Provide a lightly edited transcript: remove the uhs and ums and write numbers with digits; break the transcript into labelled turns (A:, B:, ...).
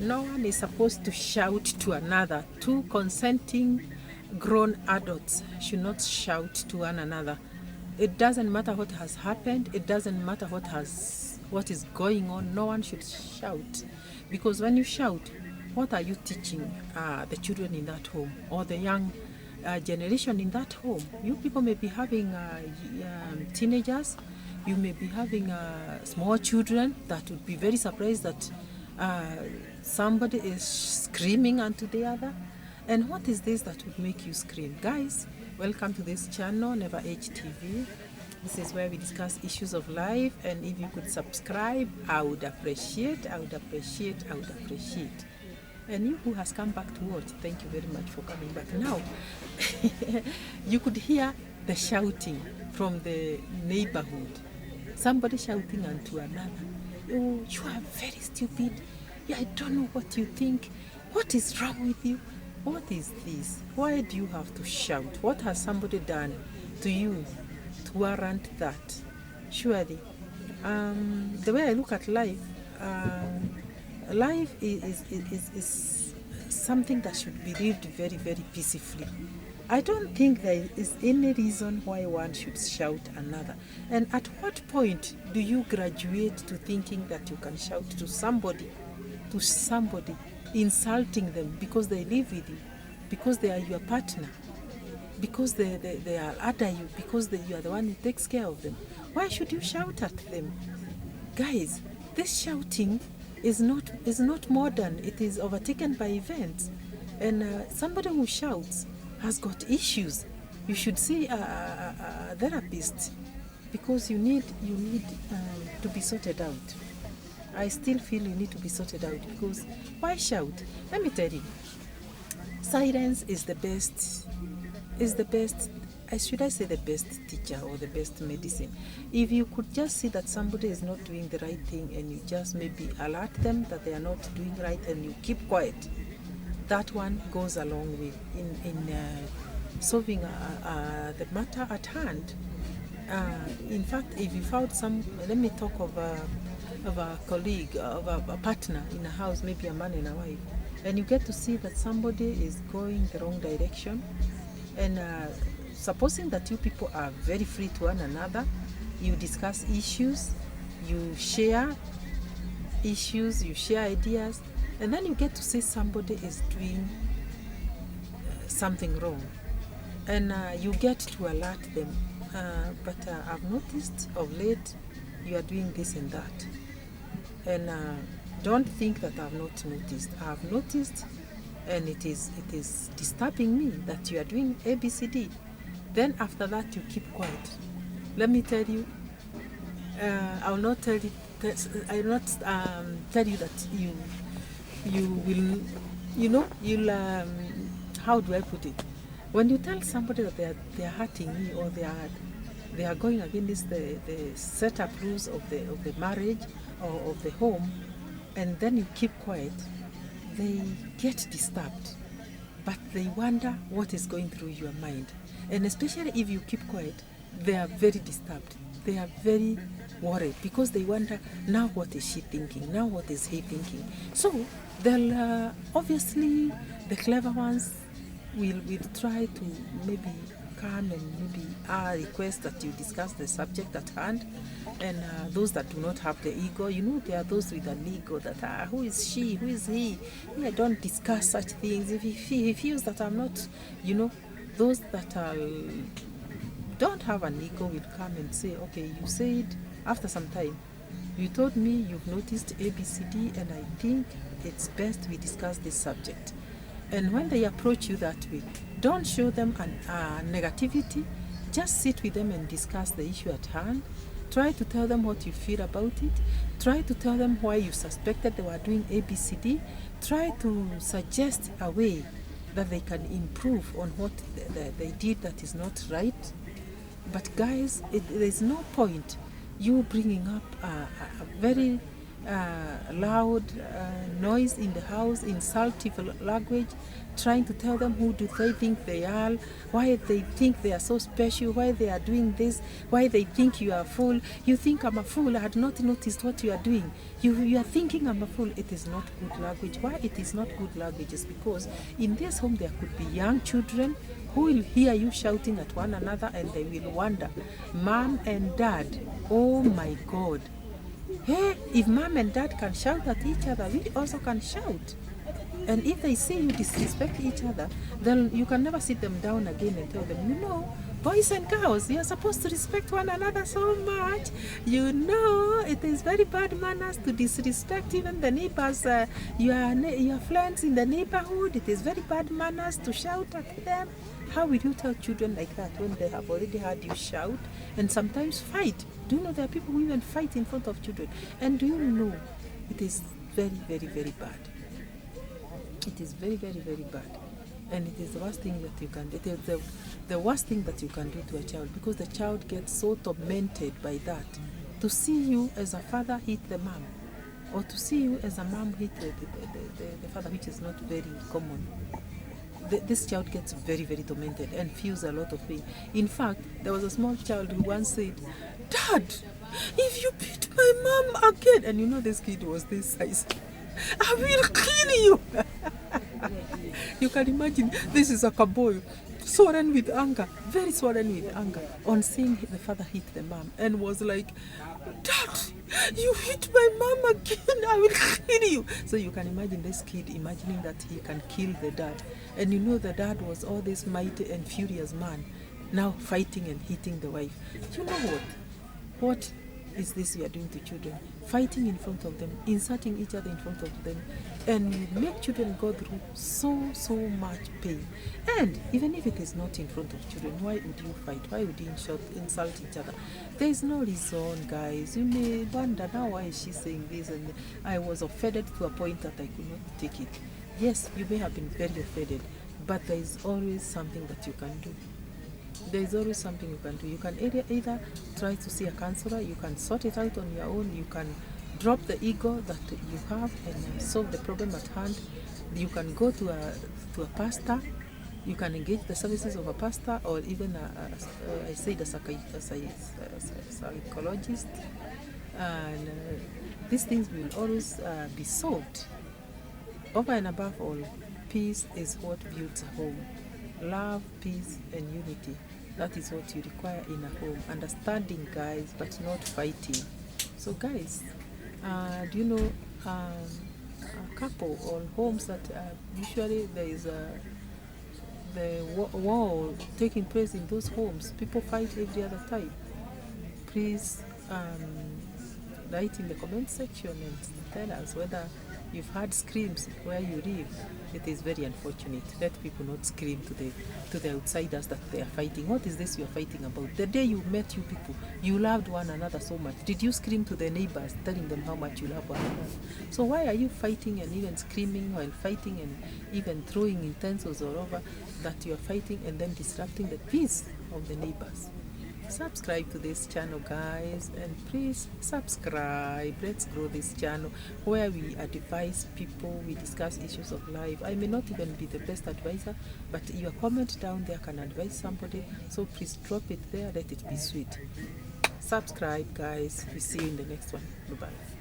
A: No one is supposed to shout to another. Two consenting grown adults should not shout to one another. It doesn't matter what has happened. It doesn't matter what is going on. No one should shout, because when you shout, what are you teaching the children in that home or the young generation in that home? You people may be having teenagers. You may be having small children that would be very surprised that somebody is screaming unto the other. And what is this that would make you scream? Guys, welcome to this channel, Never Age TV. This is where we discuss issues of life, and if you could subscribe, I would appreciate. And you who has come back to watch, thank you very much for coming back. Now, you could hear the shouting from the neighborhood. Somebody shouting unto another. Oh, you are very stupid. Yeah, I don't know what you think. What is wrong with you? What is this? Why do you have to shout? What has somebody done to you to warrant that? Surely, the way I look at life, life is something that should be lived very, very peacefully. I don't think there is any reason why one should shout another. And at what point do you graduate to thinking that you can shout to somebody, insulting them because they live with you, because they are your partner, because they are under you, because you are the one who takes care of them? Why should you shout at them? Guys, this shouting is not modern. It is overtaken by events. And somebody who shouts has got issues. You should see a therapist, because you need to be sorted out. I still feel you need to be sorted out, because why shout? Let me tell you, silence is the best, should I say the best teacher or the best medicine. If you could just see that somebody is not doing the right thing, and you just maybe alert them that they are not doing right, and you keep quiet, that one goes a long way in solving the matter at hand. In fact, if you found let me talk of a colleague, of a partner in a house, maybe a man and a wife, and you get to see that somebody is going the wrong direction, and supposing that you people are very free to one another, you discuss issues, you share issues, you share ideas, and then you get to see somebody is doing something wrong, and you get to alert them. But I've noticed of late you are doing this and that, and don't think that I've not noticed. I've noticed, and it is disturbing me that you are doing ABCD. Then after that you keep quiet. Let me tell you, I will not tell you. I will not tell you that you will, you'll how do I put it? When you tell somebody that they are hurting me, or they are going against the set up rules of the marriage or of the home, and then you keep quiet, they get disturbed, but they wonder what is going through your mind. And especially if you keep quiet, they are very disturbed. They are very worried, because they wonder, now what is she thinking? Now what is he thinking? So they'll obviously, the clever ones will try to maybe come and maybe request that you discuss the subject at hand. And those that do not have the ego, there are those with an ego that who is she, who is he? I don't discuss such things. If he feels that I'm not, those that don't have an ego will come and say, okay, you said after some time, you told me you've noticed ABCD, and I think it's best we discuss this subject. And when they approach you that way, don't show them negativity. Just sit with them and discuss the issue at hand. Try to tell them what you feel about it. Try to tell them why you suspected they were doing ABCD. Try to suggest a way that they can improve on what they did that is not right. But guys, there's no point you bringing up a very loud noise in the house, insultive language, trying to tell them who do they think they are, why they think they are so special, why they are doing this, why they think you are a fool. You think I'm a fool, I had not noticed what you are doing. You are thinking I'm a fool. It is not good language. Why it is not good language is because in this home there could be young children who will hear you shouting at one another and they will wonder, Mom and Dad, oh my God, hey, if Mom and Dad can shout at each other, we also can shout. And if they see you disrespect each other, then you can never sit them down again and tell them, you know, boys and girls, you're supposed to respect one another so much. You know, it is very bad manners to disrespect even the neighbors, your friends in the neighborhood. It is very bad manners to shout at them. How will you tell children like that when they have already heard you shout and sometimes fight? Do you know there are people who even fight in front of children? And do you know it is very, very, very bad. It is very, very, very bad. And it is the worst thing that you can do. It is the worst thing that you can do to a child, because the child gets so tormented by that. To see you as a father hit the mom, or to see you as a mom hit the father, which is not very common. This child gets very, very tormented and feels a lot of pain. In fact, there was a small child who once said, Dad, if you beat my mom again, and you know this kid was this size, I will kill you. You can imagine, this is a boy swollen with anger, very swollen with anger, on seeing the father hit the mom, and was like, Dad, you hit my mom again, I will kill you. So you can imagine this kid imagining that he can kill the dad. And you know the dad was all this mighty and furious man, now fighting and hitting the wife. You know what? What is this we are doing to children? Fighting in front of them, insulting each other in front of them, and you make children go through so much pain. And even if it is not in front of children, why would you fight? Why would you insult each other? There is no reason, guys. You may wonder, now why is she saying this? And I was offended to a point that I could not take it. Yes, you may have been very offended, but there is always something that you can do. There is always something you can do. You can either try to see a counselor, you can sort it out on your own, you can drop the ego that you have and solve the problem at hand. You can go to a pastor, you can engage the services of a pastor, or even a psychologist, and these things will always be solved. Over and above all, peace is what builds a home. Love, peace, and unity. That is what you require in a home. Understanding, guys, but not fighting. So, guys, do you know a couple or homes that usually there is the war taking place in those homes? People fight every other time. Please write in the comment section and tell us whether you've heard screams where you live. It is very unfortunate. Let people not scream to the outsiders that they are fighting. What is this you are fighting about? The day you met you people, you loved one another so much. Did you scream to the neighbors telling them how much you love one another? So why are you fighting and even screaming while fighting and even throwing utensils all over that you are fighting and then disrupting the peace of the neighbors? Subscribe to this channel, guys, and please subscribe. Let's grow this channel where we advise people, we discuss issues of life. I may not even be the best advisor, but your comment down there can advise somebody, so please drop it there. Let it be sweet. Subscribe, guys. We see you in the next one. Bye bye.